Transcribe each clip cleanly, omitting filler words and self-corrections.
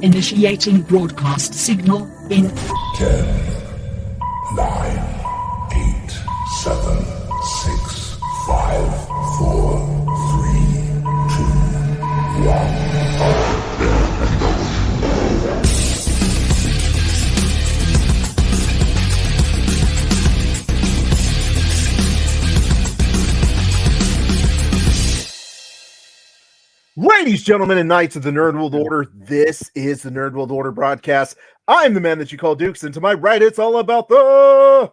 Initiating broadcast signal in 10, 9, 8, 7, 6, 5, 4, 3, 2, 1. Ladies, gentlemen, and knights of the Nerd World Order, this is the Nerd World Order broadcast. I'm the man that you call Dukes, and to my right, it's all about the...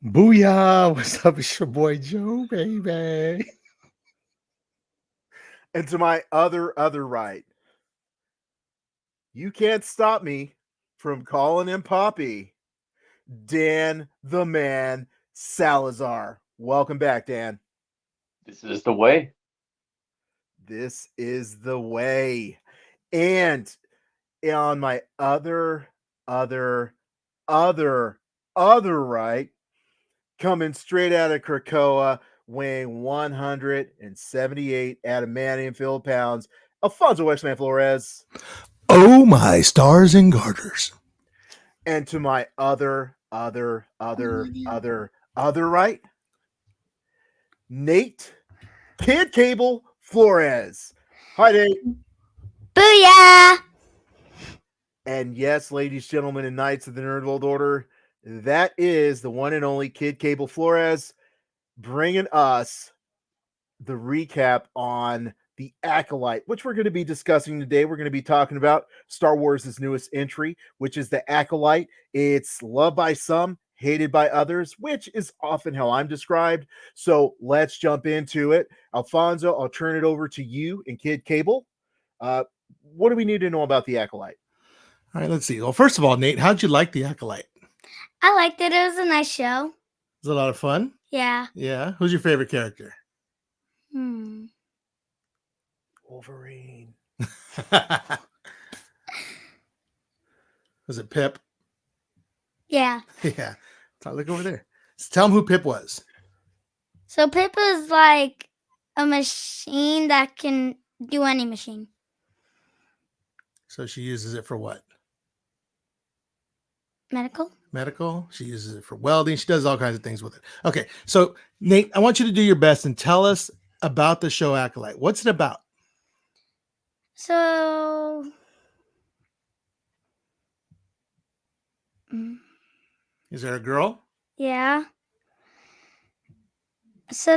Booyah! What's up? It's your boy Joe, baby. And to my other right, you can't stop me from calling him Poppy, Dan the Man Salazar. Welcome back, Dan. This is the way. This is the way. And on my other right, coming straight out of Krakoa, weighing 178 adamantium filled pounds, Alfonso Westman Flores. Oh my stars and garters. And to my other right, Nate Kid Cable Flores. Hi, Nate. Booyah! And yes, ladies, gentlemen, and knights of the Nerd World Order, that is the one and only Kid Cable Flores bringing us the recap on the Acolyte, which we're going to be discussing today. We're going to be talking about Star Wars' newest entry, which is the Acolyte. It's loved by some, hated by others, which is often how I'm described. So let's jump into it. Alfonso, I'll turn it over to you and Kid Cable. What do we need to know about the Acolyte? All right, let's see. Well, first of all, Nate, how'd you like the Acolyte? I liked it. It was a nice show. It was a lot of fun. Yeah. Yeah. Who's your favorite character? Wolverine. Was it Pip? Yeah. Yeah. Look over there. So tell him who Pip was. So Pip is like a machine that can do any machine. So she uses it for what? Medical? Medical. She uses it for welding. She does all kinds of things with it. Okay. So Nate, I want you to do your best and tell us about the show Acolyte. What's it about? So Is there a girl? yeah. So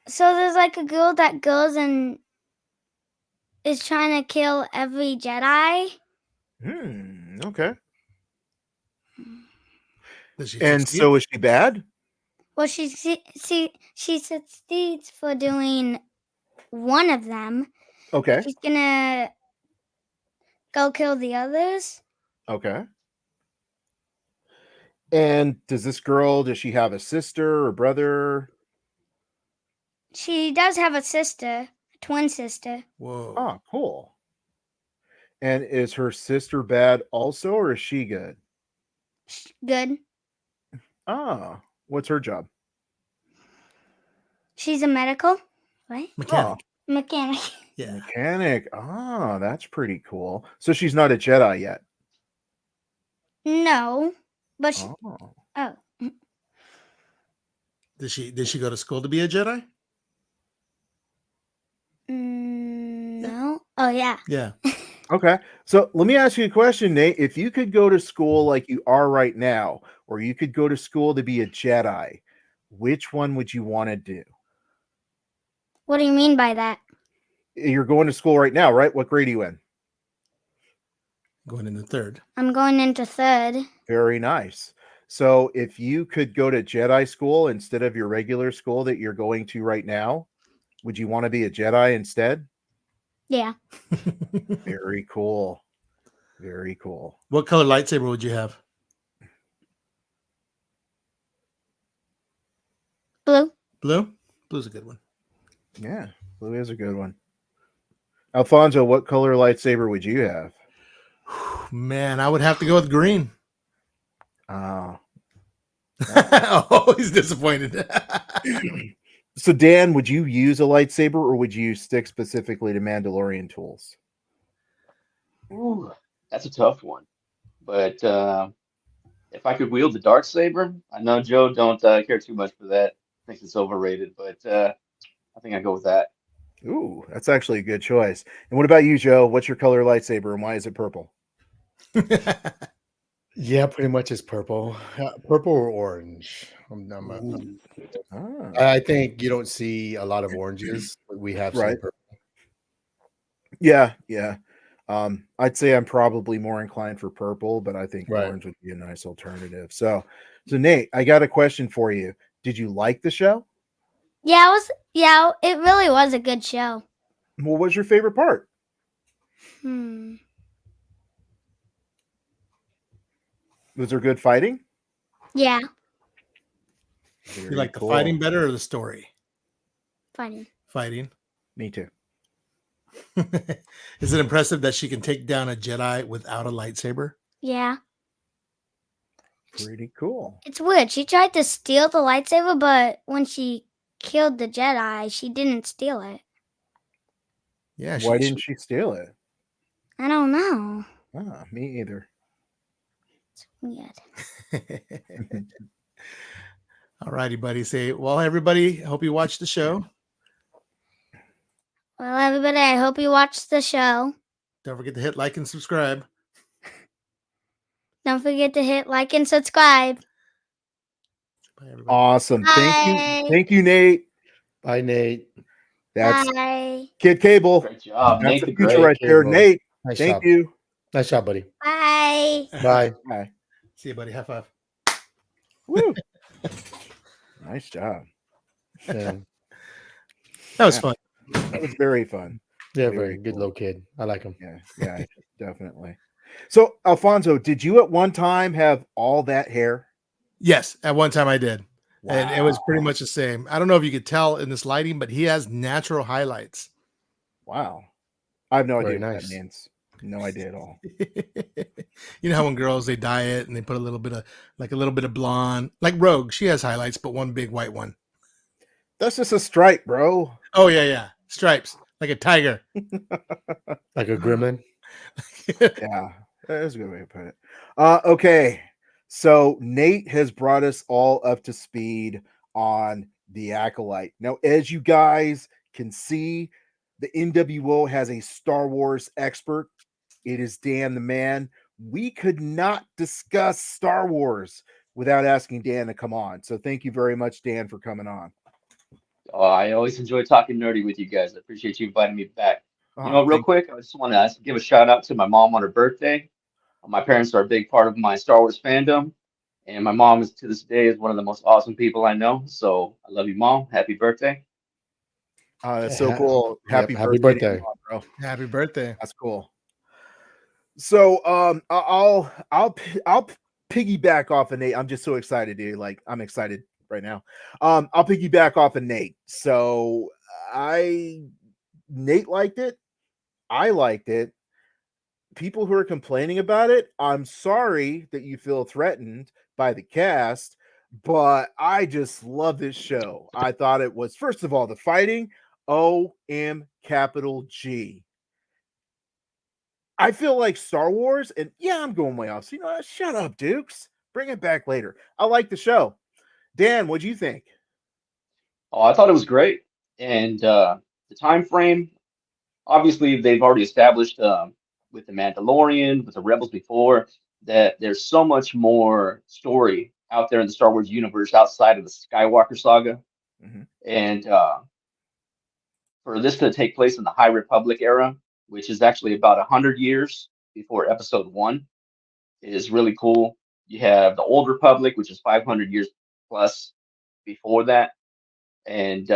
there's like a girl that goes and is trying to kill every Jedi. Okay. Does she And succeed? so is she bad? Well, she succeeds for doing one of them. Okay. She's gonna go kill the others. Okay. And does she have a sister or brother? She does have a sister, a twin sister. Whoa. Oh, cool. And is her sister bad also, or is she good? Good. Ah, what's her job? She's a medical. What? Mechanic. Mechanic. Yeah. Mechanic. Ah, that's pretty cool. So she's not a Jedi yet. No, but she, Oh. Did she go to school to be a Jedi? no. Oh yeah. Yeah. Okay. So let me ask you a question, Nate. If you could go to school like you are right now, or you could go to school to be a Jedi, which one would you want to do? What do you mean by that? You're going to school right now, right? What grade are you in? Going into third. I'm going into third. Very nice. So if you could go to Jedi school instead of your regular school that you're going to right now, would you want to be a Jedi instead? Yeah. Very cool. Very cool. What color lightsaber would you have? Blue. Blue? Blue's a good one. Yeah, blue is a good one. Alfonso, what color lightsaber would you have? Man, I would have to go with green. Oh. Oh, he's disappointed. So, Dan, would you use a lightsaber or would you stick specifically to Mandalorian tools? Ooh, that's a tough one. But if I could wield the dark saber, I know Joe don't care too much for that. Thinks it's overrated, but I think I go with that. Ooh, that's actually a good choice. And what about you, Joe? What's your color lightsaber and why is it purple? Yeah, pretty much it's purple. Purple or orange. Ooh. Ah, I think you don't see a lot of oranges, but we have seen right. purple. Yeah, yeah. I'd say I'm probably more inclined for purple, but I think Right. orange would be a nice alternative. So Nate, I got a question for you. Did you like the show? Yeah, it really was a good show. What was your favorite part? Hmm. Was there good fighting? Yeah, You Very like the cool. fighting better or the story? funny. Fighting. Me too. Is it impressive that she can take down a Jedi without a lightsaber? Yeah. Pretty cool. It's weird. She tried to steal the lightsaber, but when she killed the Jedi, she didn't steal it. Yeah. Why didn't she steal it? I don't know. Ah, me either. Weird. All righty, buddy. Say, well, everybody, hope you watched the show. Well, everybody, I hope you watched the show. Don't forget to hit like and subscribe. Don't forget to hit like and subscribe. Bye, everybody. Awesome. Thank you. Bye. Thank you, Nate. Bye, Nate. That's Bye. Kid Cable. Great job, That's Nate the the future Great. right there. Cable. Nate, Nice thank job. you. Nice job, buddy. Bye. Bye. Bye. See you, buddy. High five. Woo. Nice job. Yeah, That was Yeah. fun. That was very fun. yeah, Very very good cool. little kid. I like him. Yeah, definitely. So, Alfonso, did you at one time have all that hair? Yes, at one time I did. And it was pretty Wow. much the same. I don't know if you could tell in this lighting, but he has natural highlights. Wow. I have no Very idea what that nice. means. No idea at all. You know how when girls they dye it and they put a little bit of blonde, like Rogue, she has highlights, but one big white one. That's just a stripe, bro. Oh yeah, stripes like a tiger. Like a gremlin. Yeah, that's a good way to put it. Okay, so Nate has brought us all up to speed on the Acolyte. Now, as you guys can see, the NWO has a Star Wars expert. It is Dan the Man. We could not discuss Star Wars without asking Dan to come on. So thank you very much, Dan, for coming on. Oh, I always enjoy talking nerdy with you guys. I appreciate you inviting me back. You know, real quick, I just want to give a shout out to my mom on her birthday. My parents are a big part of my Star Wars fandom, and my mom is to this day is one of the most awesome people I know. So I love you, Mom. Happy birthday. That's so cool. Yep, Happy happy birthday, to birthday. you, Mom, bro. Happy birthday. That's cool. So I'll piggyback off of Nate. I'm just so excited, dude. Like I'm excited right now. I'll piggyback off of Nate. So Nate liked it. I liked it. People who are complaining about it, I'm sorry that you feel threatened by the cast, but I just love this show. I thought it was, first of all, the fighting, OM capital G. I feel like Star Wars, and yeah, I'm going way off. So, shut up, Dukes. Bring it back later. I like the show. Dan, what'd you think? Oh, I thought it was great, and the time frame. Obviously, they've already established with the Mandalorian, with the Rebels before, that there's so much more story out there in the Star Wars universe outside of the Skywalker saga, Mhm. and for this to take place in the High Republic era, which is actually about 100 years before Episode One, is really cool. You have the Old Republic, which is 500 years plus before that, and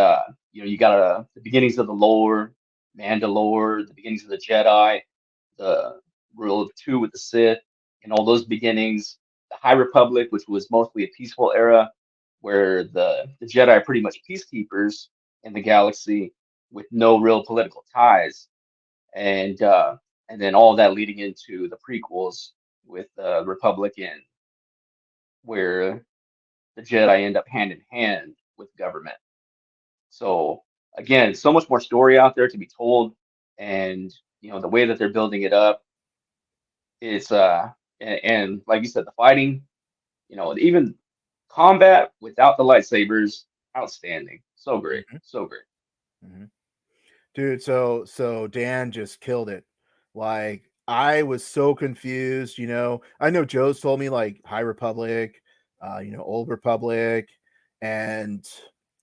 you got the beginnings of the lore, Mandalore, the beginnings of the Jedi, the rule of two with the Sith, and all those beginnings. The High Republic, which was mostly a peaceful era, where the Jedi are pretty much peacekeepers in the galaxy with no real political ties, and then all of that leading into the prequels with the Republic and where the Jedi end up hand in hand with government. So again, so much more story out there to be told, and the way that they're building it up, it's and like you said, the fighting, even combat without the lightsabers, outstanding, so great, Mhm. so great. Mhm. Dude, so Dan just killed it. Like I was so confused, I know Joe's told me like High Republic, Old Republic, and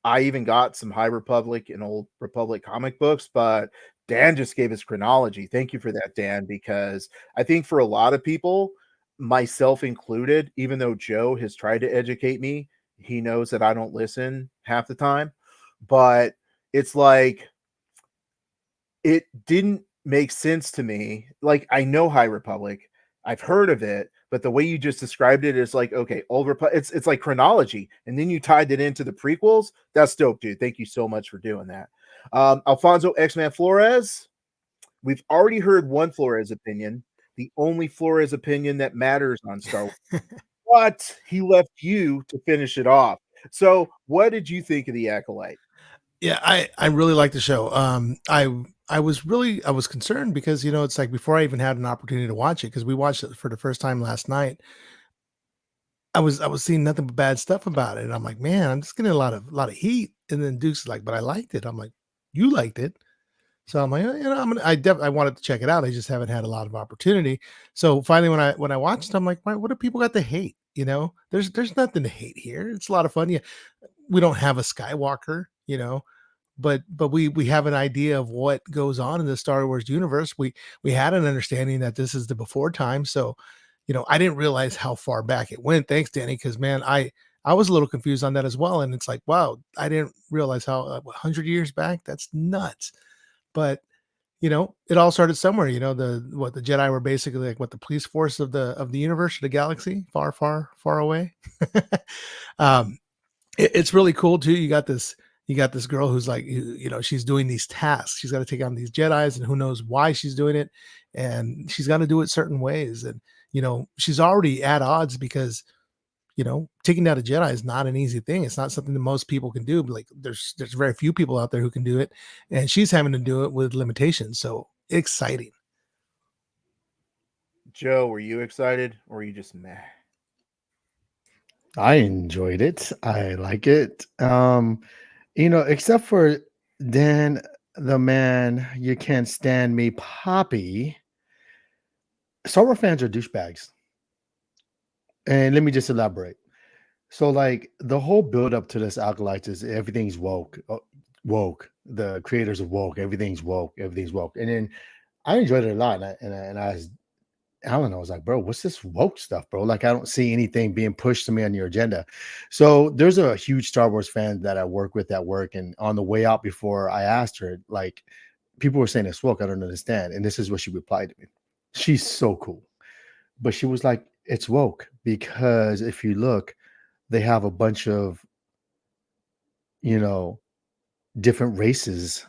I even got some High Republic and Old Republic comic books, but Dan just gave us chronology. Thank you for that, Dan, because I think for a lot of people, myself included, even though Joe has tried to educate me, he knows that I don't listen half the time. But it's like it didn't make sense to me. Like, I know High Republic, I've heard of it, but the way you just described it is like, okay, Old Republic, it's like chronology, and then you tied it into the prequels. That's dope, dude. Thank you so much for doing that. Alfonso X-Man Flores, we've already heard one Flores opinion, the only Flores opinion that matters on Star Wars, but he left you to finish it off. So, what did you think of the Acolyte? Yeah, I really like the show. I was concerned because it's like before I even had an opportunity to watch it, because we watched it for the first time last night. I was seeing nothing but bad stuff about it, and I'm like, man, I'm just getting a lot of heat. And then Duke's like, but I liked it. I'm like, you liked it, so I'm like, I wanted to check it out. I just haven't had a lot of opportunity. So finally, when I watched, I'm like, what do people got to hate? There's nothing to hate here. It's a lot of fun. Yeah, we don't have a Skywalker, but we have an idea of what goes on in the Star Wars universe. We had an understanding that this is the before time. So, I didn't realize how far back it went. Thanks, Danny, because man, I was a little confused on that as well. And it's like, wow, I didn't realize how 100 years back. That's nuts. But it all started somewhere. The Jedi were basically like what the police force of the universe, of the galaxy, far, far, far away. um, it's really cool too. You got this girl who's like, she's doing these tasks. She's got to take on these Jedis, and who knows why she's doing it. And she's got to do it certain ways. And, she's already at odds because, taking down a Jedi is not an easy thing. It's not something that most people can do. But like there's very few people out there who can do it. And she's having to do it with limitations. So exciting. Joe, were you excited or were you just meh? I enjoyed it. I like it. Except for Dan, the man, you can't stand me, Poppy. Star Wars fans are douchebags. And let me just elaborate. So, like, the whole build up to this Acolyte is everything's woke. Woke. The creators of woke. Everything's woke. Everything's woke. And then I enjoyed it a lot. And I was, Alan, I was like, bro, what's this woke stuff, bro? Like, I don't see anything being pushed to me on your agenda. So there's a huge Star Wars fan that I work with at work. And on the way out, before I asked her, like, people were saying it's woke. I don't understand. And this is what she replied to me. She's so cool. But she was like, it's woke because if you look, they have a bunch of, you know, different races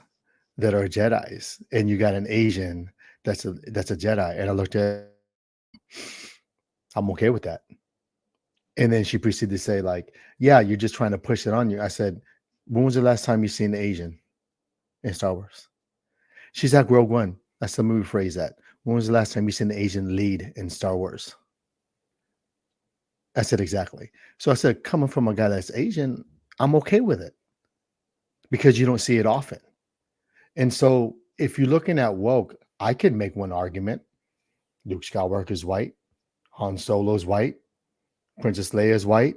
that are Jedis. And you got an Asian that's a Jedi. And I looked at, I'm okay with that. And then she proceeded to say, like, yeah, you're just trying to push it on you. I said, when was the last time you seen the Asian in Star Wars? She's like, Rogue One. That's the movie phrase that. When was the last time you seen the Asian lead in Star Wars? I said, exactly. So I said, coming from a guy that's Asian, I'm okay with it because you don't see it often. And so if you're looking at woke, I could make one argument. Luke Skywalker's white, Han Solo's white, Princess Leia's white,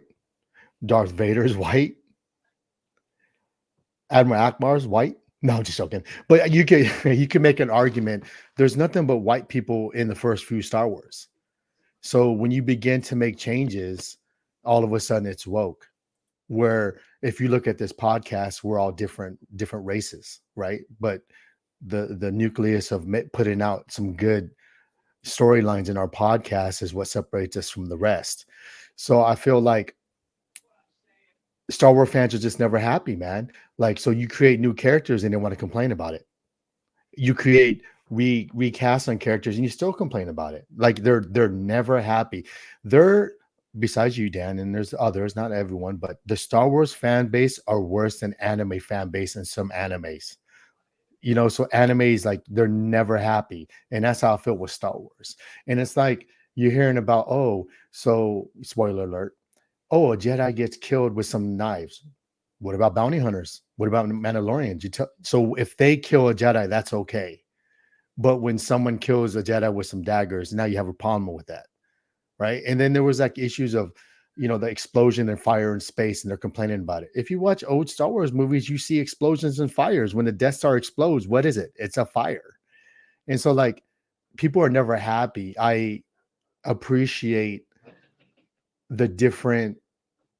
Darth Vader's white, Admiral Akbar's white. No, just joking. But you can make an argument. There's nothing but white people in the first few Star Wars. So when you begin to make changes, all of a sudden it's woke. Where if you look at this podcast, we're all different races, right? But the nucleus of putting out some good storylines in our podcast is what separates us from the rest. So I feel like Star Wars fans are just never happy, man. Like, so you create new characters and they want to complain about it. You create recast on characters and you still complain about it. Like they're never happy. They're besides you, Dan, and there's others, not everyone, but the Star Wars fan base are worse than anime fan base in some animes. So animes, like, they're never happy. And that's how I feel with Star Wars. And it's like you're hearing about, oh, so spoiler alert, oh, a Jedi gets killed with some knives. What about bounty hunters? What about Mandalorians? So if they kill a Jedi, that's okay. But when someone kills a Jedi with some daggers, now you have a problem with that, right? And then there was like issues of, the explosion and fire in space, and they're complaining about it. If you watch old Star Wars movies, you see explosions and fires. When the Death Star explodes, what is it? It's a fire. And so, like, people are never happy. I appreciate the different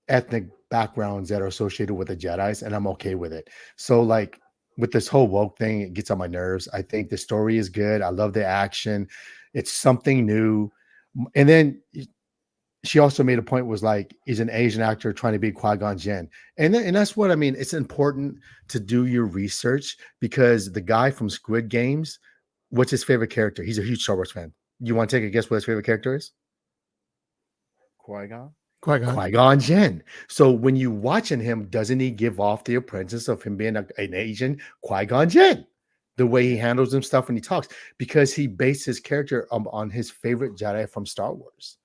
ethnic backgrounds that are associated with the Jedis, and I'm okay with it. So, like, with this whole woke thing, it gets on my nerves. I think the story is good. I love the action. It's something new. And then she also made a point, was like, he's an Asian actor trying to be Qui-Gon Jinn. And that's what I mean. It's important to do your research, because the guy from Squid Games, what's his favorite character? He's a huge Star Wars fan. You want to take a guess what his favorite character is? Qui-Gon. Qui-Gon Jinn. So when you watching him, doesn't he give off the apprentice of him being an Asian Qui-Gon Jinn? The way he handles himself when he talks, because he based his character on his favorite Jedi from Star Wars.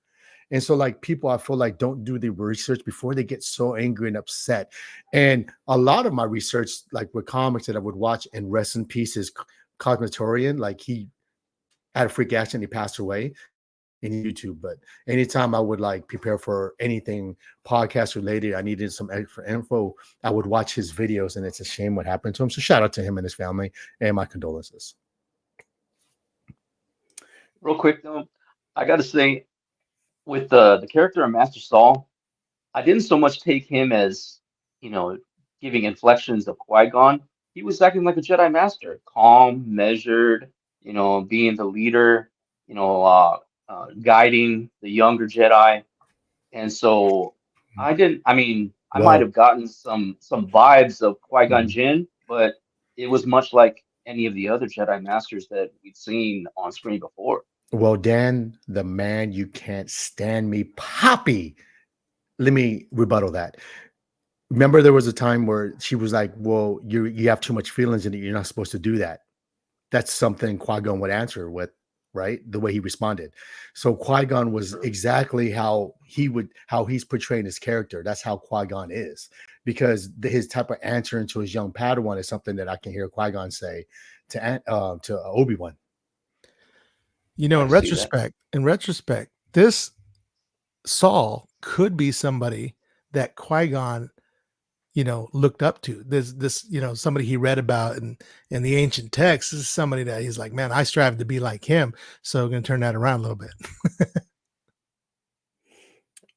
And so, like, people, I feel like, don't do the research before they get so angry and upset. And a lot of my research, like with comics that I would watch, and rest in peace is Cosmetorian, like, he had a freak accident, he passed away in YouTube. But anytime I would, like, prepare for anything podcast related, I needed some extra info, I would watch his videos, and it's a shame what happened to him. So shout out to him and his family, and my condolences. Real quick though, I got to say, with the character of Master Saul, I didn't so much take him as, giving inflections of Qui-Gon. He was acting like a Jedi Master, calm, measured, being the leader, guiding the younger Jedi. And so I might Well, have gotten some vibes of Qui-Gon Jinn, but it was much like any of the other Jedi Masters that we'd seen on screen before. Well, Dan, the man you can't stand me, Poppy. Let me rebuttal that. Remember, there was a time where she was like, "Well, you have too much feelings in it. You're not supposed to do that." That's something Qui-Gon would answer with, right? The way he responded. So Qui-Gon was exactly how he's portraying his character. That's how Qui-Gon is, because his type of answering to his young Padawan is something that I can hear Qui-Gon say to Obi-Wan. In retrospect, this Saul could be somebody that Qui-Gon, looked up to. This, somebody he read about in the ancient texts. This is somebody that he's like, man, I strive to be like him. So I'm going to turn that around a little bit.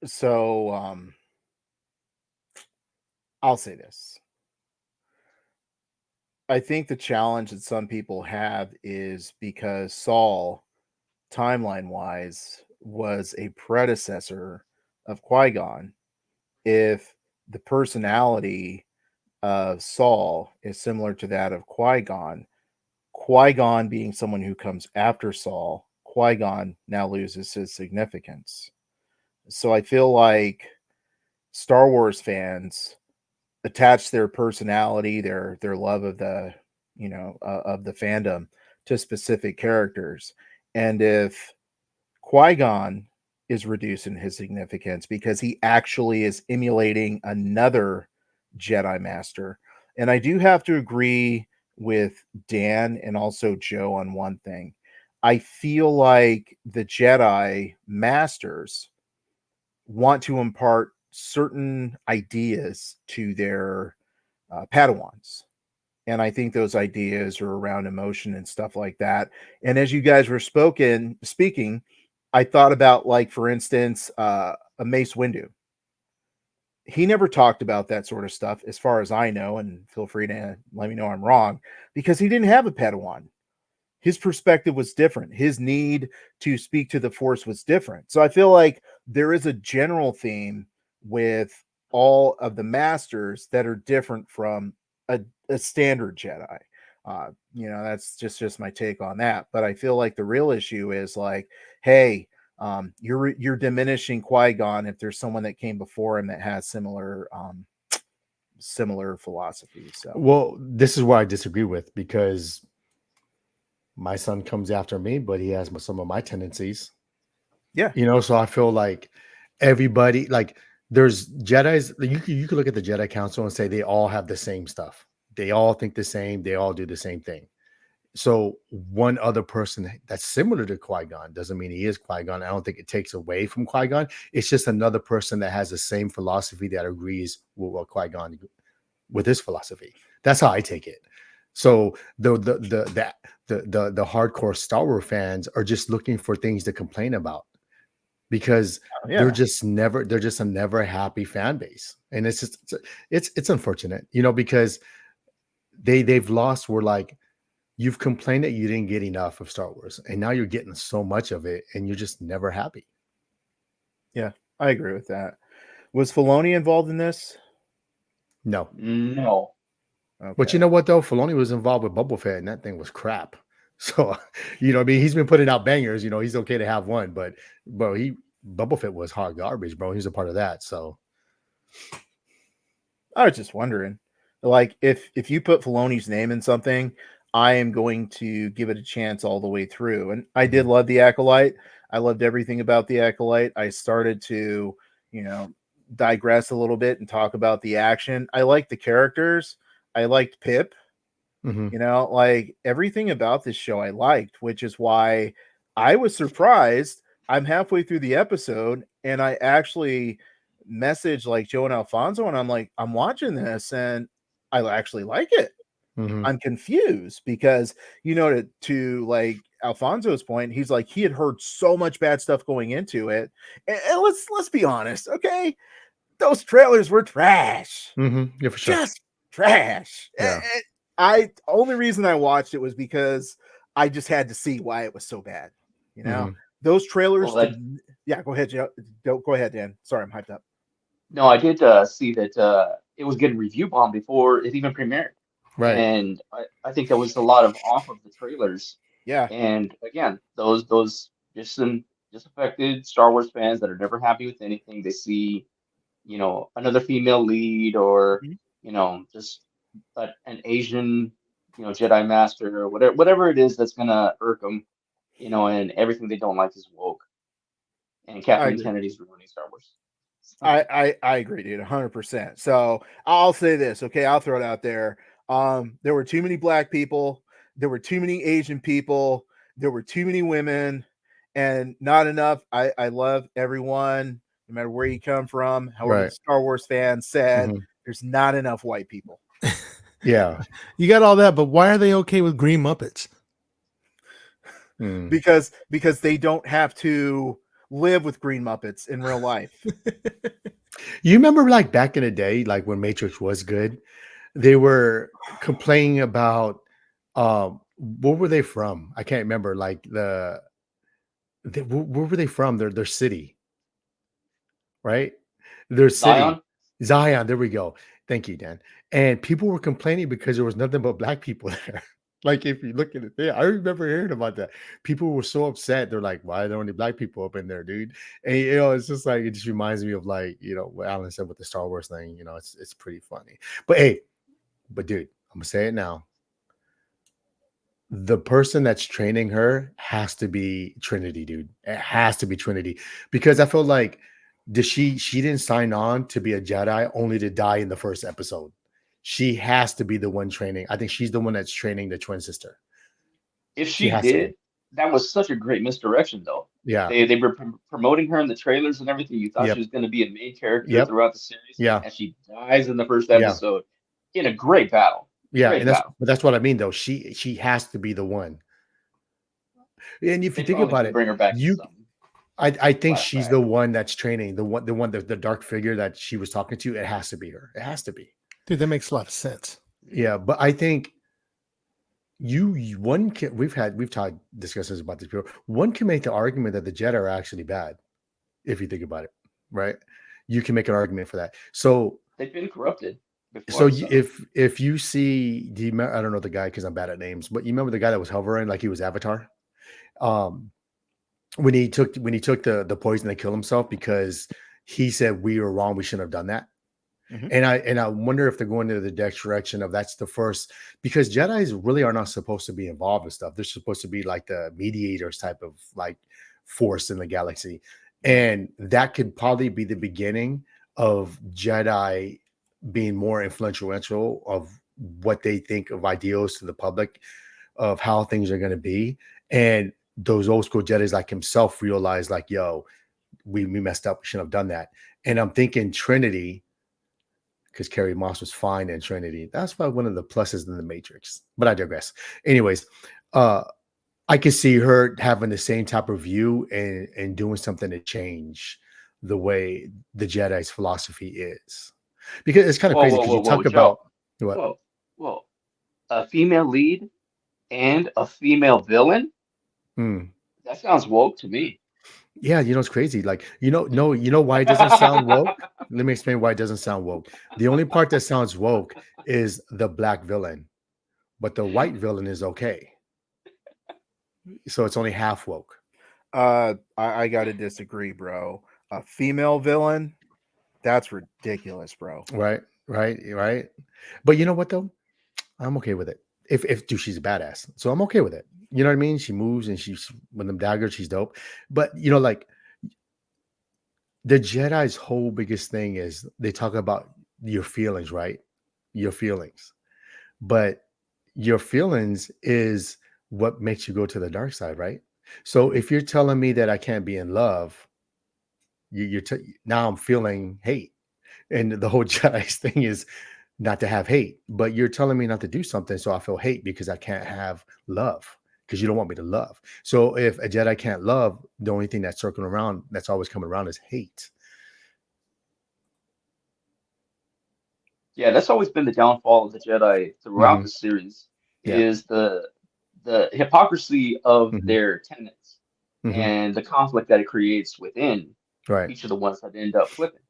So I'll say this. I think the challenge that some people have is because Saul, timeline wise, was a predecessor of Qui-Gon. If the personality of Saul is similar to that of Qui-Gon, Qui-Gon being someone who comes after Saul, Qui-Gon now loses his significance. So I feel like Star Wars fans attach their personality, their love of the of the fandom to specific characters, and if Qui-Gon is reducing his significance because he actually is emulating another Jedi Master, and I do have to agree with Dan and also Joe on one thing. I feel like the Jedi Masters want to impart certain ideas to their Padawans. And I think those ideas are around emotion and stuff like that. And as you guys were speaking, I thought about, like, for instance, a Mace Windu. He never talked about that sort of stuff, as far as I know, and feel free to let me know I'm wrong, because he didn't have a Padawan. His perspective was different. His need to speak to the Force was different. So I feel like there is a general theme with all of the masters that are different from a standard Jedi. That's just my take on that. But I feel like the real issue is, like, hey, you're diminishing Qui-Gon if there's someone that came before him that has similar philosophy. So Well, this is where I disagree with, because my son comes after me, but he has some of my tendencies. yeah, So I feel like everybody, like, there's Jedis. You could look at the Jedi Council and say they all have the same stuff. They all think the same. They all do the same thing. So one other person that's similar to Qui-Gon doesn't mean he is Qui-Gon. I don't think it takes away from Qui-Gon. It's just another person that has the same philosophy that agrees with what Qui-Gon, with his philosophy. That's how I take it. So the hardcore Star Wars fans are just looking for things to complain about, because they're just a never happy fan base. And it's just, it's unfortunate, because they've lost. We're like, you've complained that you didn't get enough of Star Wars, and now you're getting so much of it, and you're just never happy. Yeah, I agree with that. Was Filoni involved in this? No. Okay. But you know what, though? Filoni was involved with Boba Fett, and that thing was crap. So, I mean, he's been putting out bangers. He's okay to have one, but Boba Fett was hot garbage, bro. He's a part of that. So I was just wondering, like, if you put Filoni's name in something, I am going to give it a chance all the way through. And I did love the Acolyte. I loved everything about the Acolyte. I started to, digress a little bit and talk about the action. I liked the characters. I liked Pip. Like, everything about this show I liked, which is why I was surprised. I'm halfway through the episode and I actually messaged like Joe and Alfonso, and I'm like, I'm watching this and I actually like it. I'm confused because, to like Alfonso's point, he's like, he had heard so much bad stuff going into it. And let's be honest, okay? Those trailers were trash. Yeah, for sure. Just trash. Yeah. Only reason I watched it was because I just had to see why it was so bad. Those trailers. Yeah, go ahead, Joe. Go ahead, Dan. Sorry, I'm hyped up. No, I did see that it was getting review bombed before it even premiered. Right. And I think that was a lot of off of the trailers. Yeah. And again, those disaffected Star Wars fans that are never happy with anything. They see, another female lead, or just an Asian, Jedi Master, or whatever it is that's gonna irk them, and everything they don't like is woke. And Kathleen Kennedy's ruining Star Wars. I agree, dude, 100%. So I'll say this, okay? I'll throw it out there. There were too many black people. There were too many Asian people. There were too many women, and not enough. I love everyone, no matter where you come from. However, the Star Wars fans said there's not enough white people. Yeah, you got all that, but why are they okay with green Muppets? Because they don't have to live with green Muppets in real life. You remember, like, back in the day, like when Matrix was good, they were complaining about where were they from? I can't remember. Like where were they from? Their city, right? Their city, Zion. There we go. Thank you, Dan. And people were complaining because there was nothing but black people there. Like, if you look at it there, I remember hearing about that. People were so upset. They're like, why are there only black people up in there, dude? And it's just like, it just reminds me of, like, what Alan said with the Star Wars thing. It's pretty funny. But dude, I'm gonna say it now. The person that's training her has to be Trinity, dude. It has to be Trinity, because I feel like she didn't sign on to be a Jedi only to die in the first episode. She has to be the one training. I think she's the one that's training the twin sister. If she did, that was such a great misdirection, though. Yeah. They were promoting her in the trailers and everything. You thought she was going to be a main character throughout the series. Yeah. And she dies in the first episode in a great battle. Yeah. That's what I mean, though. She has to be the one. And if you think about it, bring her back. I think she's the one that's training, the dark figure that she was talking to. It has to be her. It has to be. Dude, that makes a lot of sense. Yeah, but I think we've talked discussions about this before. One can make the argument that the Jedi are actually bad, if you think about it, right? You can make an argument for that. So they've been corrupted before. So if you see, I don't know the guy because I'm bad at names, but you remember the guy that was hovering like he was Avatar? when he took the poison to kill himself because he said we were wrong, we shouldn't have done that. Mhm. And I wonder if they're going into the direction of that's the first, because Jedi's really are not supposed to be involved in stuff. They're supposed to be like the mediators type of like force in the galaxy. Right. And that could probably be the beginning of Jedi being more influential of what they think of ideals to the public of how things are going to be. And those old school Jedi's like himself realize like, yo, we messed up. We shouldn't have done that. And I'm thinking Trinity, because Carrie Moss was fine in Trinity. That's why one of the pluses in the Matrix. But I digress. Anyways, uh, I could see her having the same type of view and doing something to change the way the Jedi's philosophy is. Because it's kind of Whoa, crazy whoa, because whoa, you whoa, talk Joe. about what? Whoa, whoa. A female lead and a female villain? Hmm. That sounds woke to me. Yeah, it's crazy. Like, no, you know why it doesn't sound woke? Let me explain why it doesn't sound woke. The only part that sounds woke is the black villain, but the white villain is okay. So it's only half woke. I gotta disagree, bro. A female villain, that's ridiculous, bro. Right. But you know what though? I'm okay with it. If dude, she's a badass. So I'm okay with it. You know what I mean? She moves and she's with them daggers, she's dope. But like the Jedi's whole biggest thing is they talk about your feelings, right? Your feelings. But your feelings is what makes you go to the dark side, right? So if you're telling me that I can't be in love, now I'm feeling hate. And the whole Jedi's thing is not to have hate, but you're telling me not to do something, so I feel hate because I can't have love because you don't want me to love. So if a Jedi can't love, the only thing that's circling around, that's always coming around, is hate. Yeah, that's always been the downfall of the Jedi throughout Hmm. the series Yeah. is the hypocrisy of Hmm. their tenets Hmm. and the conflict that it creates within Right. each of the ones that end up flipping.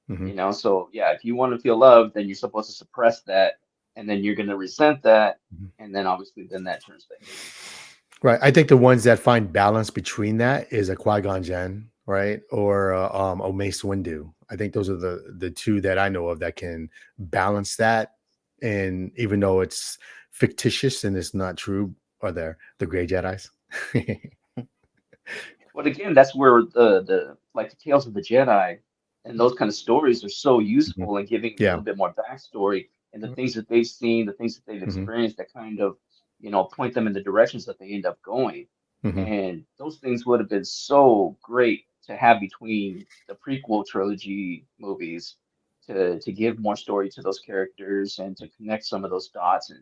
Hmm. So yeah, if you want to feel loved, then you're supposed to suppress that, and then you're gonna resent that, and then obviously then that turns to hate. Right. I think the ones that find balance between that is a Qui-Gon Jinn, right, or a Mace Windu. I think those are the two that I know of that can balance that. And even though it's fictitious and it's not true, are there the Gray Jedi's? But again, that's where the like the Tales of the Jedi and those kind of stories are so Mhm. useful in giving a Yeah. little bit more backstory and the things that they've seen, the things that they've Hmm. experienced that kind of, point them in the directions that they end up going. Hmm. And those things would have been so great to have between the prequel trilogy movies to give more story to those characters and to connect some of those dots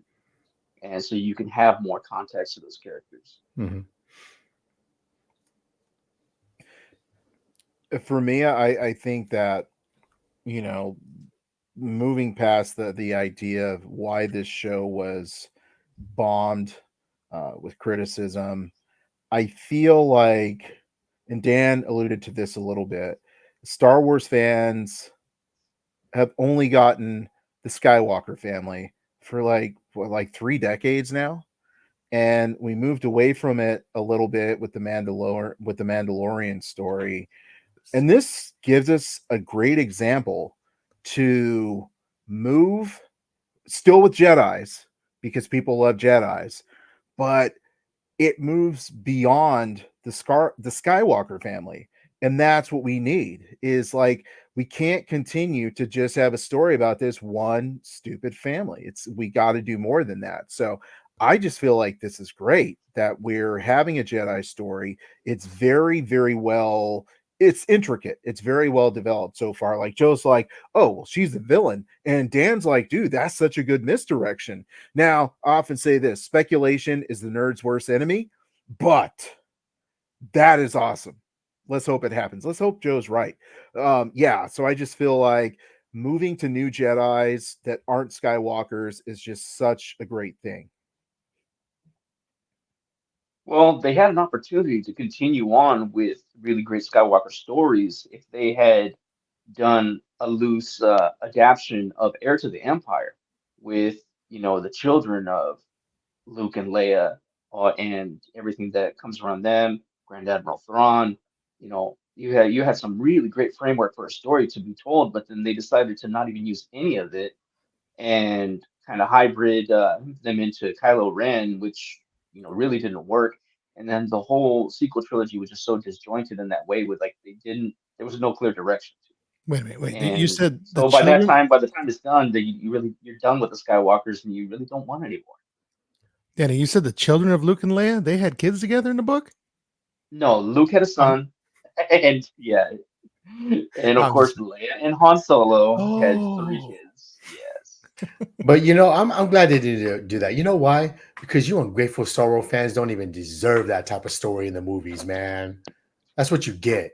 and so you can have more context to those characters. Hmm. For me, I think that, you know, moving past the idea of why this show was bombed with criticism, I feel like, and Dan alluded to this a little bit, Star Wars fans have only gotten the Skywalker family for like what, like 3 decades now, and we moved away from it a little bit with the Mandalorian story, and this gives us a great example to move still with Jedi's because people love Jedi's, but it moves beyond the Skywalker family. And that's what we need is like we can't continue to just have a story about this one stupid family. It's we got to do more than that. So I just feel like this is great that we're having a Jedi story. It's very, very well, it's intricate. It's very well developed so far. Like Joe's like, oh, well, she's the villain. And Dan's like, dude, that's such a good misdirection. Now, I often say this speculation is the nerd's worst enemy, but that is awesome. Let's hope it happens. Let's hope Joe's right. Yeah, so I just feel like moving to new Jedi's that aren't Skywalkers is just such a great thing. Well, they had an opportunity to continue on with really great Skywalker stories if they had done a loose adaptation of Heir to the Empire with, the children of Luke and Leia and everything that comes around them, Grand Admiral Thrawn. You had some really great framework for a story to be told, but then they decided to not even use any of it and kind of hybrid them into Kylo Ren, which really didn't work. And then the whole sequel trilogy was just so disjointed in that way, with like there was no clear direction to Wait a minute. it. Wait. You And said the so by children. the time it's done, you're done with the Skywalkers, and you really don't want any more. Danny, you said the children of Luke and Leia, they had kids together in the book? No, Luke had a son, and and of I'm just course Leia and Han Solo had 3 Oh. kids. Yes. But I'm glad they didn't do that. You know why? Because you ungrateful Star Wars fans don't even deserve that type of story in the movies, man. That's what you get.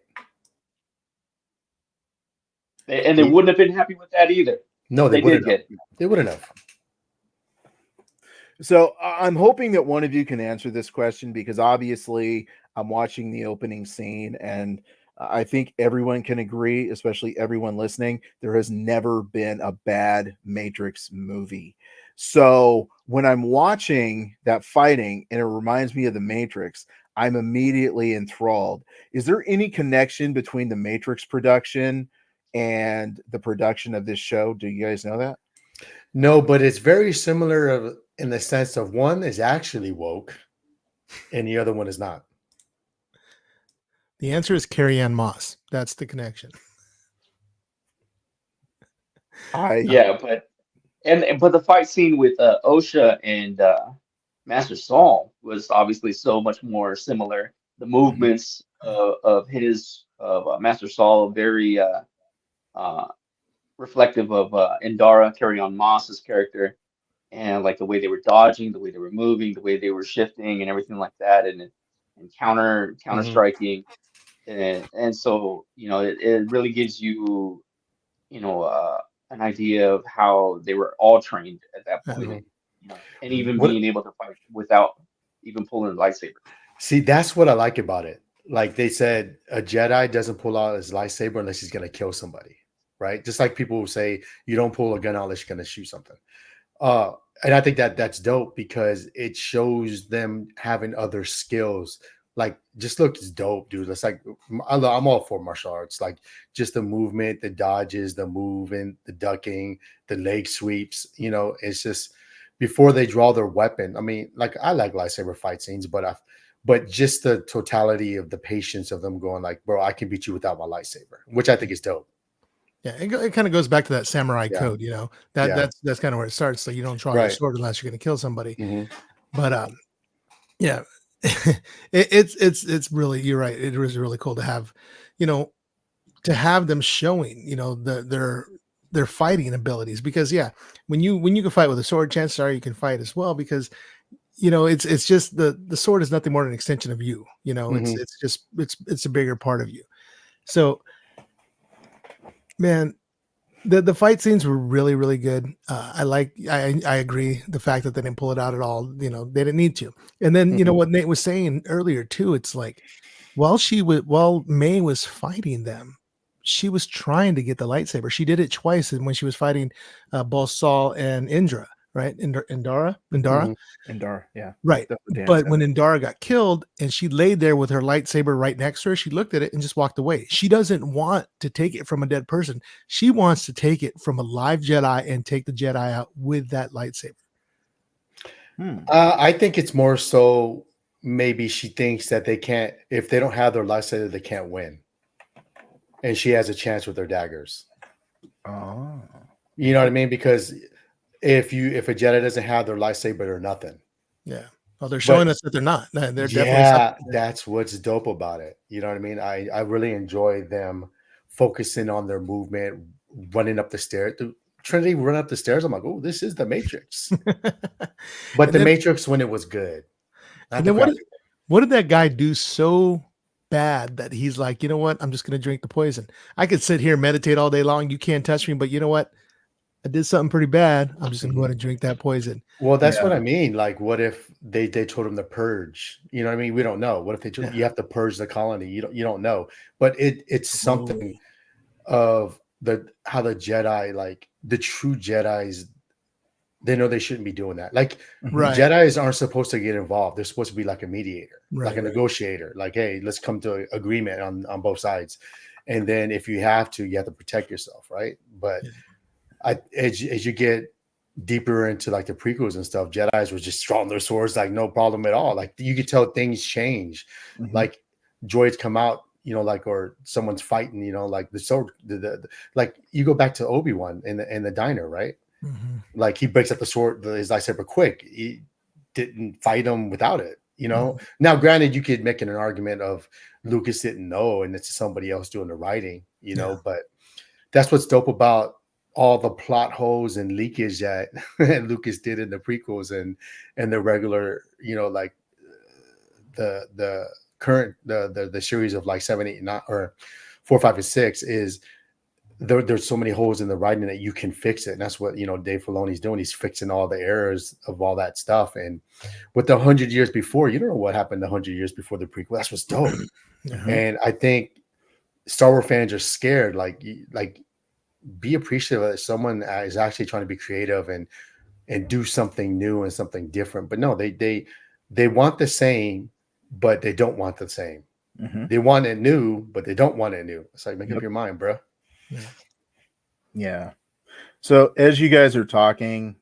And they wouldn't have been happy with that either. No, they They did wouldn't get have. They wouldn't have. So I'm hoping that one of you can answer this question, because obviously I'm watching the opening scene, and I think everyone can agree, especially everyone listening, there has never been a bad Matrix movie. So when I'm watching that fighting and it reminds me of the Matrix, I'm immediately enthralled. Is there any connection between the Matrix production and the production of this show? Do you guys know that? No, but it's very similar in the sense of one is actually woke and the other one is not. The answer is Carrie Ann Moss. That's the connection. Yeah, but the fight scene with OSHA and Master Saul was obviously so much more similar. The movements of Master Saul very reflective of Indara, Carrie Ann Moss's character, and like the way they were dodging, the way they were moving, the way they were shifting, and everything like that, and counter striking, and so it really gives you an idea of how they were all trained at that point, and even What being able to fight without even pulling a lightsaber. See, that's what I like about it. Like they said, a Jedi doesn't pull out his lightsaber unless he's going to kill somebody, right? Just like people who say you don't pull a gun out unless you're going to shoot something. And I think that's dope because it shows them having other skills. Like, just looks dope, dude. It's like I'm all for martial arts. Like, just the movement, the dodges, the moving, the ducking, the leg sweeps. It's just before they draw their weapon. I mean, like I like lightsaber fight scenes, but just the totality of the patience of them going like, bro, I can beat you without my lightsaber, which I think is dope. Yeah, it kind of goes back to that samurai Yeah. code, that's kind of where it starts. So you don't draw your Right. sword unless you're going to kill somebody. Mhm. But yeah, it's really, you're right. It is really cool to have, to have them showing, their fighting abilities, because when you can fight with a sword, chances are you can fight as well, because it's just the sword is nothing more than an extension of you. It's just it's a bigger part of you. So, man, the fight scenes were really, really good. I agree the fact that they didn't pull it out at all. They didn't need to. And then what Nate was saying earlier too. It's like while May was fighting them, she was trying to get the lightsaber. She did it twice, and when she was fighting both Saul and Indra, right? Indara, Indar, yeah. right. That's what Dan But said. when Indara got killed and she laid there with her lightsaber right next to her, she looked at it and just walked away. She doesn't want to take it from a dead person. She wants to take it from a live Jedi and take the Jedi out with that lightsaber. I think it's more so maybe she thinks that if they don't have their lightsaber, they can't win. And she has a chance with their daggers. Oh. You know what I mean? Because if a Jedi doesn't have their lightsaber, they're nothing. Yeah. Well, they're showing us that they're not. They're definitely that's what's dope about it. You know what I mean? I really enjoy them focusing on their movement, running up the stairs. The Trinity run up the stairs. I'm like, oh, this is the Matrix. But the Matrix when it was good. And then what did that guy do so bad that he's like, you know what? I'm just going to drink the poison. I could sit here and meditate all day long. You can't touch me, but you know what? I did something pretty bad. I'm just going to go ahead and drink that poison. Well, that's what I mean. Like, what if they told him to purge? You know what I mean? We don't know. What if they told you have to purge the colony? You don't know. But it's something of how the Jedi, like the true Jedi's, they know they shouldn't be doing that. Like Right. Jedis aren't supposed to get involved. They're supposed to be like a mediator, like Right. a negotiator. Like, hey, let's come to an agreement on both sides. And then if you have to protect yourself, right? But as you get deeper into like the prequels and stuff, Jedis were just drawing their swords like no problem at all. Like you could tell things change. Like droids come out, you know, like, or someone's fighting, you know, like the sword, like you go back to Obi-Wan in the diner, right? Like he breaks up the sword, his lightsaber quick. He didn't fight him without it, you know. Now, granted, you could make an argument of Lucas didn't know, and it's somebody else doing the writing, you know. But that's what's dope about all the plot holes and leakage that Lucas did in the prequels and the regular, you know, like the current the series of like 7, 8, 9, or 4, 5, and 6 is. There's so many holes in the writing that you can fix it. And that's what, you know, Dave Filoni's doing. He's fixing all the errors of all that stuff. And with the 100 years before, you don't know what happened 100 years before the prequel. That's what's dope. And I think Star Wars fans are scared. Like be appreciative that someone is actually trying to be creative and do something new and something different. But no, they want the same, but they don't want the same. They want it new, but they don't want it new. It's like, make up your mind, bro. Yeah. So as you guys are talking,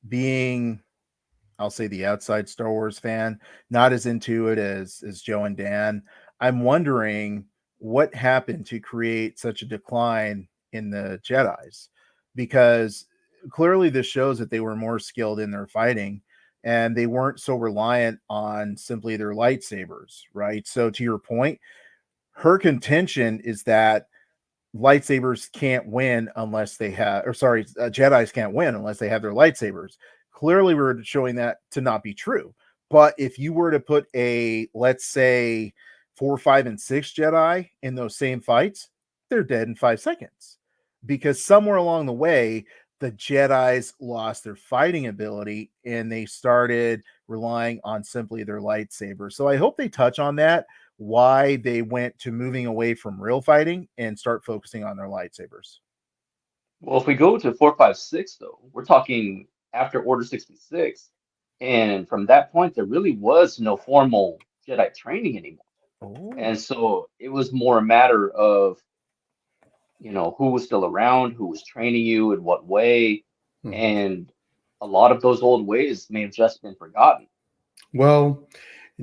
being, I'll say, the outside Star Wars fan, not as into it as Joe and Dan, I'm wondering what happened to create such a decline in the Jedis, because clearly this shows that they were more skilled in their fighting and they weren't so reliant on simply their lightsabers, right? So to your point, her contention is that lightsabers can't win unless they have, or sorry, Jedis can't win unless they have their lightsabers. Clearly, we're showing that to not be true. But if you were to put a, let's say, 4, 5, and 6 Jedi in those same fights, they're dead in 5 seconds, because somewhere along the way, the Jedis lost their fighting ability and they started relying on simply their lightsabers. So I hope they touch on that, why they went to moving away from real fighting and start focusing on their lightsabers. Well, if we go to 4, 5, 6, though, we're talking after Order 66, and from that point, there really was no formal Jedi training anymore. And so it was more a matter of, you know, who was still around, who was training you, in what way, and a lot of those old ways may have just been forgotten. Well,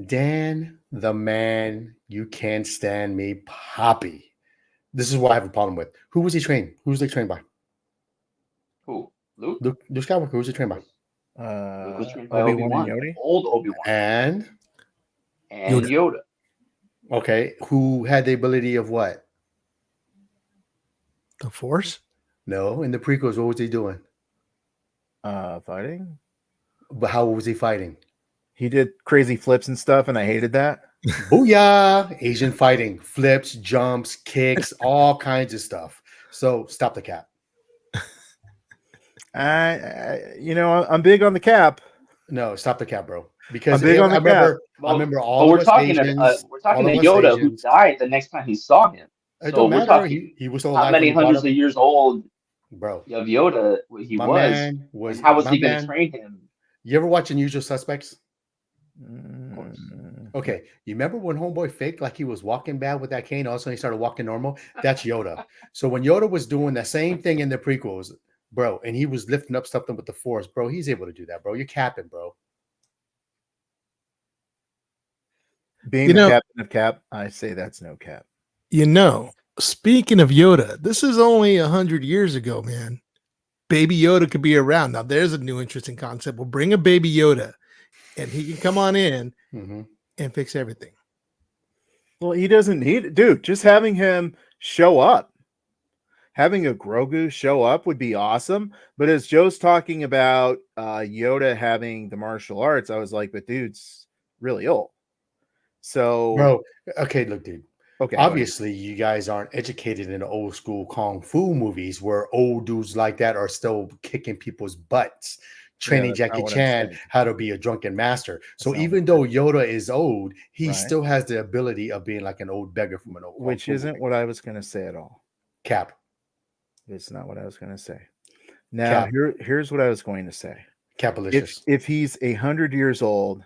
Dan, the man, you can't stand me, Poppy. This is what I have a problem with. Who was he trained? Who was they trained by? Who? Luke? Luke Skywalker. Who was he trained by? Luke was trained by Obi-Wan Obi-Wan, and Yoda? old Obi-Wan, And Yoda. Okay, who had the ability of what? The Force? No, in the prequels, what was he doing? Fighting. But how was he fighting? He did crazy flips and stuff, and I hated that. Booyah! Asian fighting, flips, jumps, kicks, all kinds of stuff. So stop the cap. I'm big on the cap. No, stop the cap, bro. Because I'm big on the cap. I remember all But of us Asians. we're talking all to of us Yoda, who Asians. died the next time he saw him. It So don't we're matter. talking He was still how alive many when he brought hundreds him. of years old Bro, of Yoda he my was, man was. and how was my he going man- to train him? You ever watch Unusual Suspects? Of course. Okay, you remember when Homeboy faked like he was walking bad with that cane? All of a sudden he started walking normal. That's Yoda. So when Yoda was doing the same thing in the prequels, bro, and he was lifting up something with the Force, bro, he's able to do that, bro. You're capping, bro. Being the captain of cap, I say that's no cap. You know, speaking of Yoda, this is only 100 years ago, man. Baby Yoda could be around. Now, there's a new interesting concept. We'll bring a baby Yoda, and he can come on in and fix everything. Well, he doesn't need it. Dude, just having him show up. Having a Grogu show up would be awesome. But as Joe's talking about Yoda having the martial arts, I was like, but dude's really old. So, bro, okay, look, dude. Okay, obviously, you guys aren't educated in old school kung fu movies where old dudes like that are still kicking people's butts, training Jackie Chan how to be a drunken master. So even though Yoda is old, he still has the ability of being like an old beggar from an old. Which isn't what I was going to say at all. Cap. It's not what I was going to say. Now, Cap. here's what I was going to say. Capalicious. If he's 100 years old,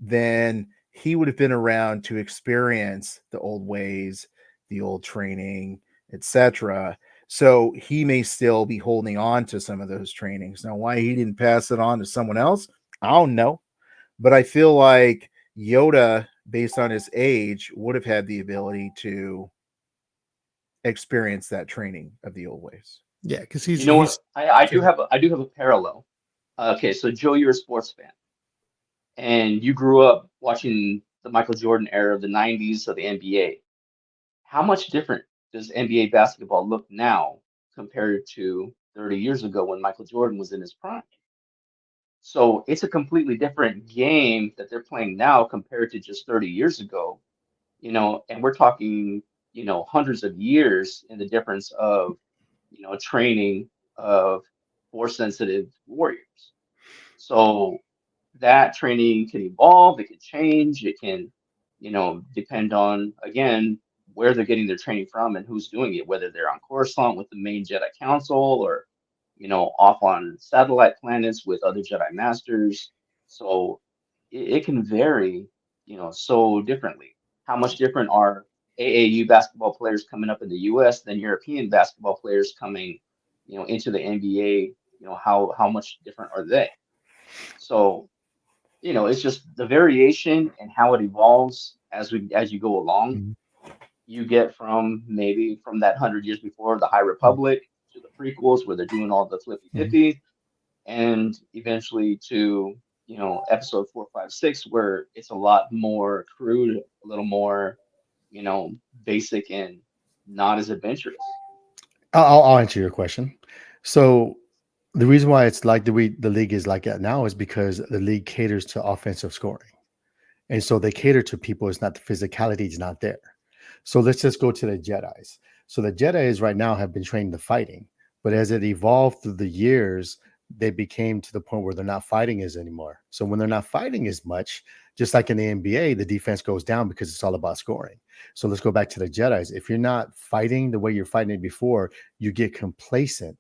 then he would have been around to experience the old ways, the old training, etc. So he may still be holding on to some of those trainings. Now, why he didn't pass it on to someone else, I don't know. But I feel like Yoda, based on his age, would have had the ability to experience that training of the old ways. Yeah, because You know he's what? I do have a parallel. Okay, so Joe, you're a sports fan, and you grew up watching the Michael Jordan era of the '90s of the NBA. How much different does NBA basketball look now compared to 30 years ago when Michael Jordan was in his prime? So it's a completely different game that they're playing now compared to just 30 years ago, and we're talking, hundreds of years in the difference of, training of force sensitive warriors. So that training can evolve, it can change, it can, depend on, again, where they're getting their training from and who's doing it, whether they're on Coruscant with the main Jedi Council or, off on satellite planets with other Jedi Masters. So it can vary, so differently. How much different are AAU basketball players coming up in the US than European basketball players coming, into the NBA? How much different are they? So it's just the variation and how it evolves as you go along. Mhm. You get from that 100 years before the High Republic to the prequels where they're doing all the flippy Mhm. dippy, and eventually to episode 4, 5, 6 where it's a lot more crude, a little more basic and not as adventurous. I'll answer your question. So the reason why it's like the league is like that now is because the league caters to offensive scoring. And so they cater to people. It's not the physicality is not there. So let's just go to the Jedis. So the Jedis right now have been trained to fighting, but as it evolved through the years, they became to the point where they're not fighting as anymore. So when they're not fighting as much, just like in the NBA, the defense goes down because it's all about scoring. So let's go back to the Jedis. If you're not fighting the way you're fighting it before, you get complacent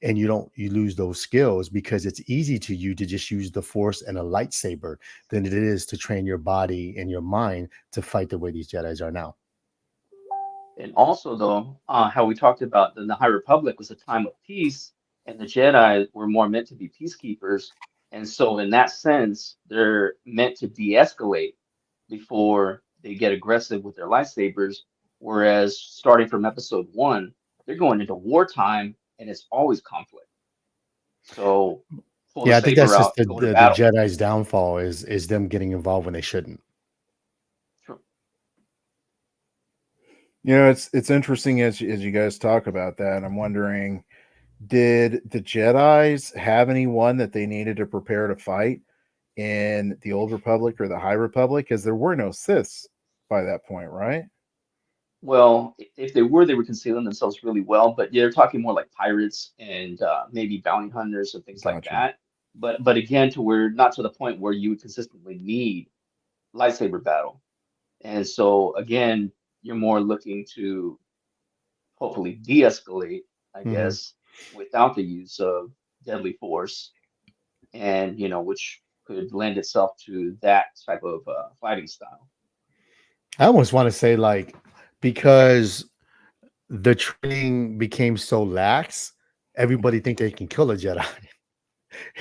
and you lose those skills because it's easy to you to just use the force and a lightsaber than it is to train your body and your mind to fight the way these Jedis are now. And also, though, how we talked about the High Republic was a time of peace, and the Jedi were more meant to be peacekeepers. And so, in that sense, they're meant to de-escalate before they get aggressive with their lightsabers. Whereas, starting from episode 1, they're going into wartime, and it's always conflict. So, pull the Yeah, I think saber that's just out, the go to the, the battle. Jedi's downfall is them getting involved when they shouldn't. True. It's interesting as you guys talk about that. I'm wondering, did the Jedi's have anyone that they needed to prepare to fight in the Old Republic or the High Republic? Because there were no Siths by that point, right? Well, if they were concealing themselves really well, but they're talking more like pirates and maybe bounty hunters and things like Gotcha. that. But again, to where not to the point where you would consistently need lightsaber battle. And so again, you're more looking to hopefully de-escalate, I Mhm. guess, without the use of deadly force, and which could lend itself to that type of fighting style. I almost want to say like because the training became so lax, everybody think they can kill a Jedi.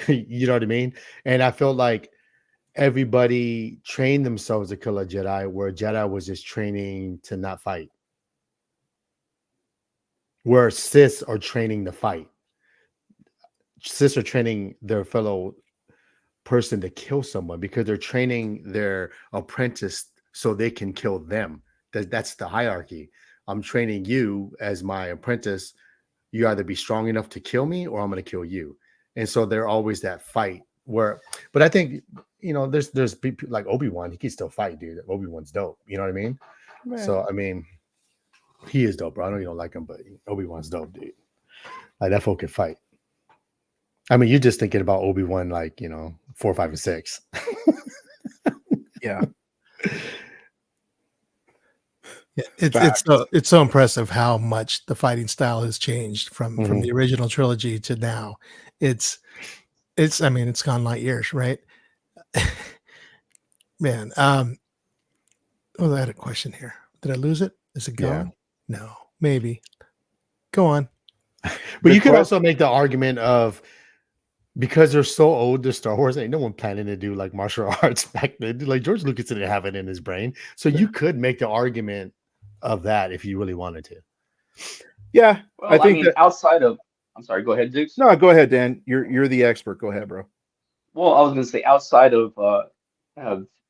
You know what I mean? And I feel like everybody trained themselves to kill a Jedi, where a Jedi was just training to not fight. Where Siths are training to fight. Siths are training their fellow person to kill someone because they're training their apprentice so they can kill them. That's the hierarchy. I'm training you as my apprentice. You either be strong enough to kill me or I'm going to kill you. And so they're always that fight where, but I think, there's people like Obi-Wan, he can still fight, dude. Obi-Wan's dope. You know what I mean? So, I mean, he is dope, bro. I know you don't like him, but Obi-Wan's dope, dude. Like that folk can fight. I mean, you're just thinking about Obi-Wan, like, 4, 5, and 6. Yeah. Yeah, it's Facts. it's so impressive how much the fighting style has changed from Mhm. the original trilogy to now. It's I mean, it's gone light years, right? Man, oh, I had a question here. Did I lose it? Is it Yeah. gone? No, maybe. Go on. But The you could quest- also make the argument of because they're so old, the Star Wars, ain't no one planning to do like martial arts back then. Like George Lucas didn't have it in his brain. So you could make the argument of that if you really wanted to. Yeah, I Well, I think mean, that. outside of, I'm sorry, go ahead, Zeus. No, go ahead, Dan. You're the expert. Go ahead, bro. Well, I was going to say, outside of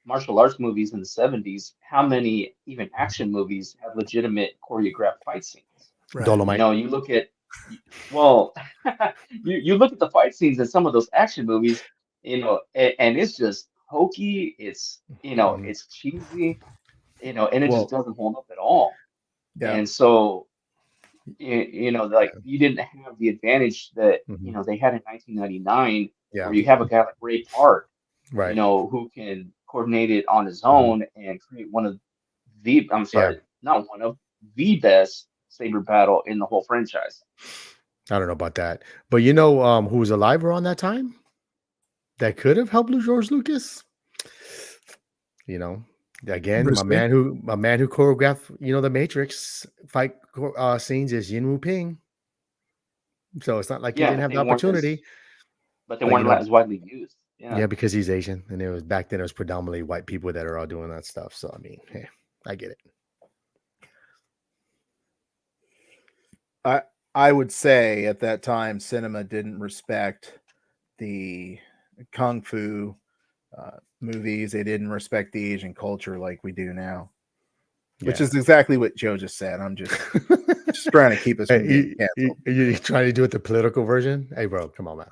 martial arts movies in the 70s, how many even action movies have legitimate choreographed fight scenes? Right. Dolomite. You look at, well, you look at the fight scenes in some of those action movies, and it's just hokey. It's, Mhm. it's cheesy, and it just Well, doesn't hold up at all. yeah. And so, like you didn't have the advantage that, Mhm. they had in 1999, Yeah. where you have a guy like Ray Park, Right. who can coordinate it on his Mhm. own and create I'm Yeah. sorry, not one of the best saber battle in the whole franchise. I don't know about that. But you know who was alive around that time that could have helped George Lucas? You know, again, Bruce Lee? my man who choreographed, the Matrix fight scenes is Yin Wu Ping. So it's not like he Yeah, didn't but have they the weren't as opportunity. but they But weren't as widely used. Yeah. yeah, because he's Asian, and it was back then. It was predominantly white people that are all doing that stuff. So I mean, hey, I get it. I would say at that time, cinema didn't respect the kung fu movies. They didn't respect the Asian culture like we do now, which Yeah. is exactly what Joe just said. I'm just trying to keep us from getting Hey, canceled. you trying to do it the political version? Hey, bro, come on, man.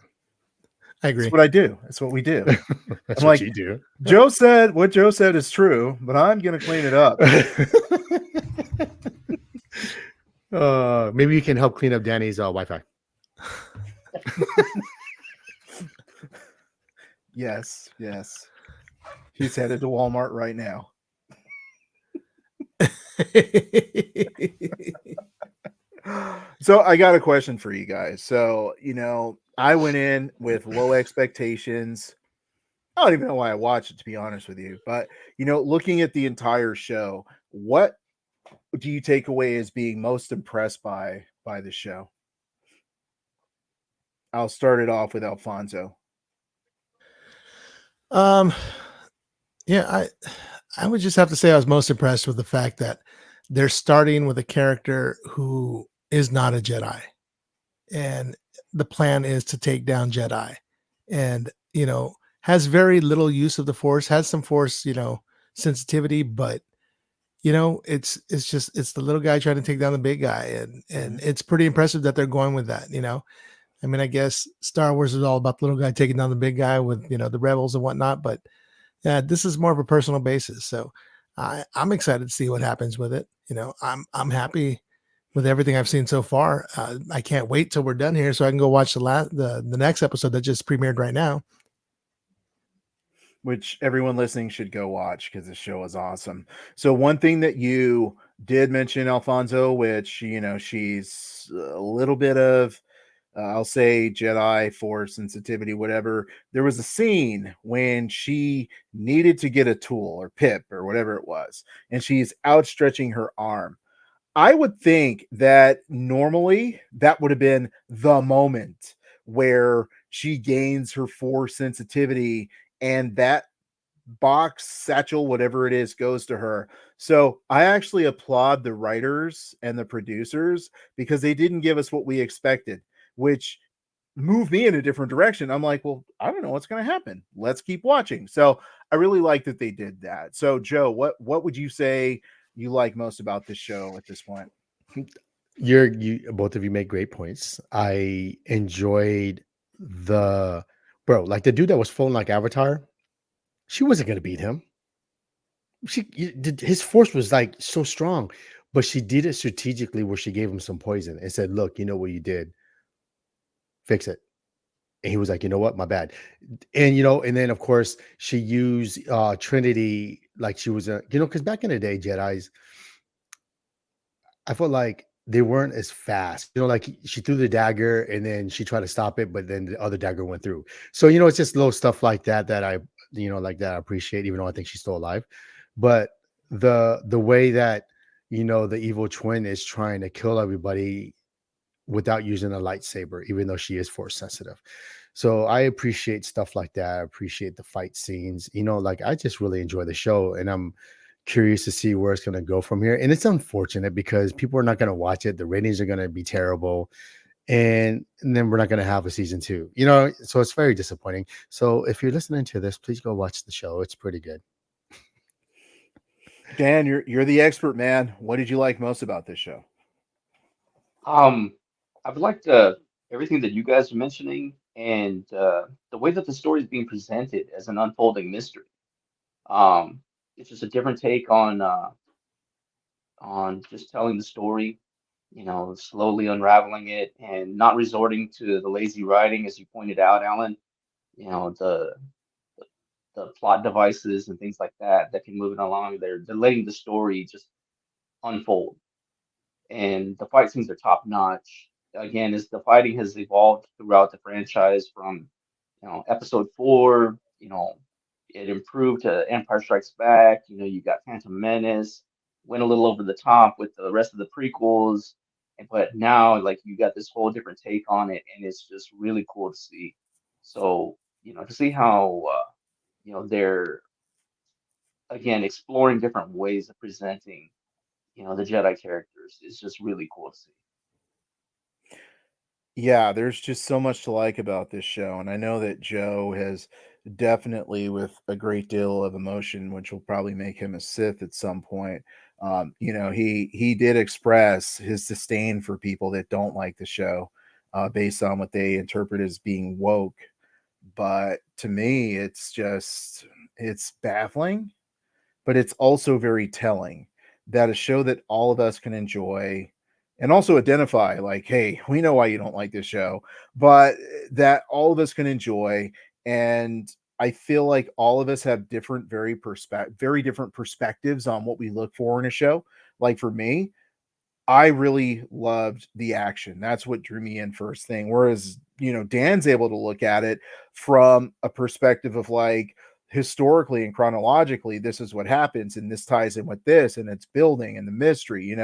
I That's agree. what I do. That's what we do. That's I'm what like, you do. Joe said what Joe said is true, but I'm going to clean it up. Maybe you can help clean up Danny's Wi-Fi. Yes, yes. He's headed to Walmart right now. So I got a question for you guys. So, I went in with low expectations. I don't even know why I watched it, to be honest with you. But, looking at the entire show, what do you take away as being most impressed by the show? I'll start it off with Alfonso. Um, yeah, I would just have to say I was most impressed with the fact that they're starting with a character who is not a Jedi, and the plan is to take down Jedi, and has very little use of the Force, has some Force, sensitivity, but it's the little guy trying to take down the big guy, and it's pretty impressive that they're going with that. I mean, I guess Star Wars is all about the little guy taking down the big guy with the rebels and whatnot, but this is more of a personal basis. So I'm excited to see what happens with it. I'm happy with everything I've seen so far. I can't wait till we're done here so I can go watch the next episode that just premiered right now. Which everyone listening should go watch because the show is awesome. So one thing that you did mention, Alfonso, which she's a little bit of, I'll say Jedi Force sensitivity, whatever. There was a scene when she needed to get a tool or pip or whatever it was, and she's outstretching her arm. I would think that normally that would have been the moment where she gains her Force sensitivity and that box, satchel, whatever it is, goes to her. So I actually applaud the writers and the producers because they didn't give us what we expected, which moved me in a different direction. I'm like, well, I don't know what's going to happen. Let's keep watching. So I really like that they did that. So Joe, what would you say you like most about this show at this point? You both of you make great points. I enjoyed like the dude that was flown like Avatar. She wasn't gonna beat him. His force was like so strong, but she did it strategically where she gave him some poison and said, "Look, you know what you did. Fix it." And he was like, "You know what? My bad." And then of course she used Trinity like she was because back in the day, Jedi's I felt like they weren't as fast. Like she threw the dagger and then she tried to stop it, but then the other dagger went through. So it's just little stuff like that that like that I appreciate, even though I think she's still alive. But the way that the evil twin is trying to kill everybody without using a lightsaber, even though she is force sensitive. So I appreciate stuff like that. I appreciate the fight scenes. Like I just really enjoy the show, and I'm curious to see where it's going to go from here. And it's unfortunate because people are not going to watch it. The ratings are going to be terrible, and then we're not going to have a season two. So it's very disappointing. So if you're listening to this, please go watch the show. It's pretty good. Dan, you're the expert, man. What did you like most about this show? Um, I've liked everything that you guys are mentioning, and the way that the story is being presented as an unfolding mystery. Um, it's just a different take on just telling the story, slowly unraveling it and not resorting to the lazy writing, as you pointed out, Alan. You know, the plot devices and things like that that can move it along. They're letting the story just unfold, and the fight scenes are top notch. Again, as the fighting has evolved throughout the franchise from episode 4, it improved to Empire Strikes Back. You got Phantom Menace, went a little over the top with the rest of the prequels, but now like you got this whole different take on it, and it's just really cool to see. So to see how they're again exploring different ways of presenting the Jedi characters is just really cool to see. Yeah, there's just so much to like about this show, and I know that Joe has definitely, with a great deal of emotion, which will probably make him a Sith at some point. He did express his disdain for people that don't like the show, based on what they interpret as being woke. But to me, it's baffling, but it's also very telling that a show that all of us can enjoy and also identify, like, hey, we know why you don't like this show, but that all of us can enjoy. And I feel like all of us have different, very different perspectives on what we look for in a show. Like for me, I really loved the action. That's what drew me in first thing. Whereas, Dan's able to look at it from a perspective of like historically and chronologically, this is what happens, and this ties in with this, and it's building and the mystery.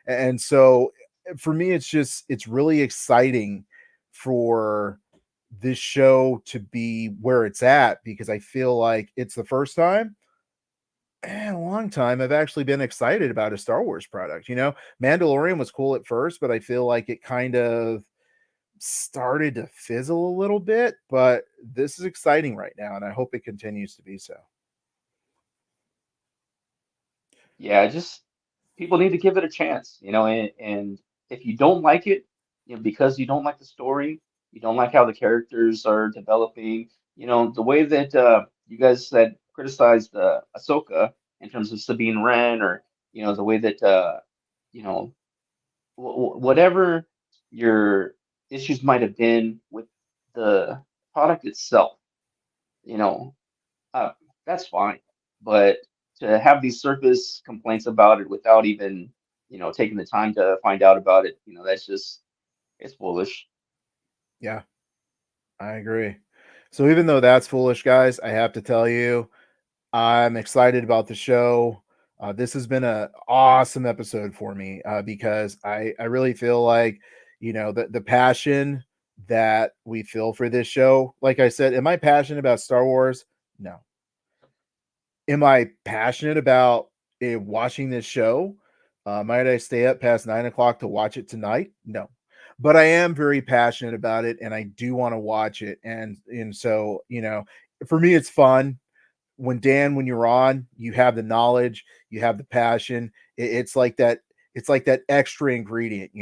And so for me, it's really exciting for this show to be where it's at because I feel like it's the first time a long time I've actually been excited about a Star Wars product. Mandalorian was cool at first, but I feel like it kind of started to fizzle a little bit. But this is exciting right now, and I hope it continues to be so. Yeah, just people need to give it a chance, and if you don't like it, because you don't like the story, you don't like how the characters are developing, the way that you guys said criticized Ahsoka in terms of Sabine Wren, or the way that you know whatever your issues might have been with the product itself, you know, uh, that's fine. But to have these surface complaints about it without even, taking the time to find out about it, that's just, it's foolish. Yeah, I agree. So even though that's foolish, guys, I have to tell you, I'm excited about the show. This has been an awesome episode for me because I really feel like the passion that we feel for this show. Like I said, am I passionate about Star Wars? No. Am I passionate about watching this show? Might I stay up past 9 o'clock to watch it tonight? No, but I am very passionate about it, and I do want to watch it. And so for me, it's fun when you're on, you have the knowledge, you have the passion. It's like that. It's like that extra ingredient.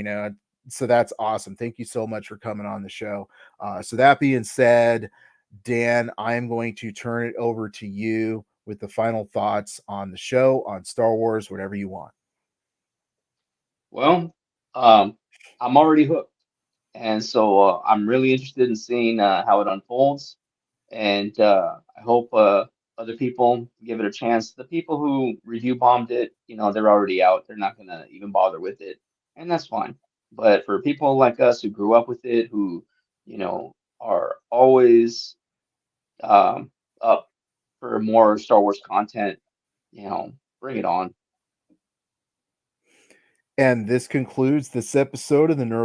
So that's awesome. Thank you so much for coming on the show. So that being said, Dan, I am going to turn it over to you with the final thoughts on the show, on Star Wars, whatever you want. Well, um, I'm already hooked. And so I'm really interested in seeing how it unfolds. And I hope other people give it a chance. The people who review bombed it, they're already out. They're not going to even bother with it. and that's fine. But for people like us who grew up with it, who, are always up for more Star Wars content, bring it on. And this concludes this episode of the Nerd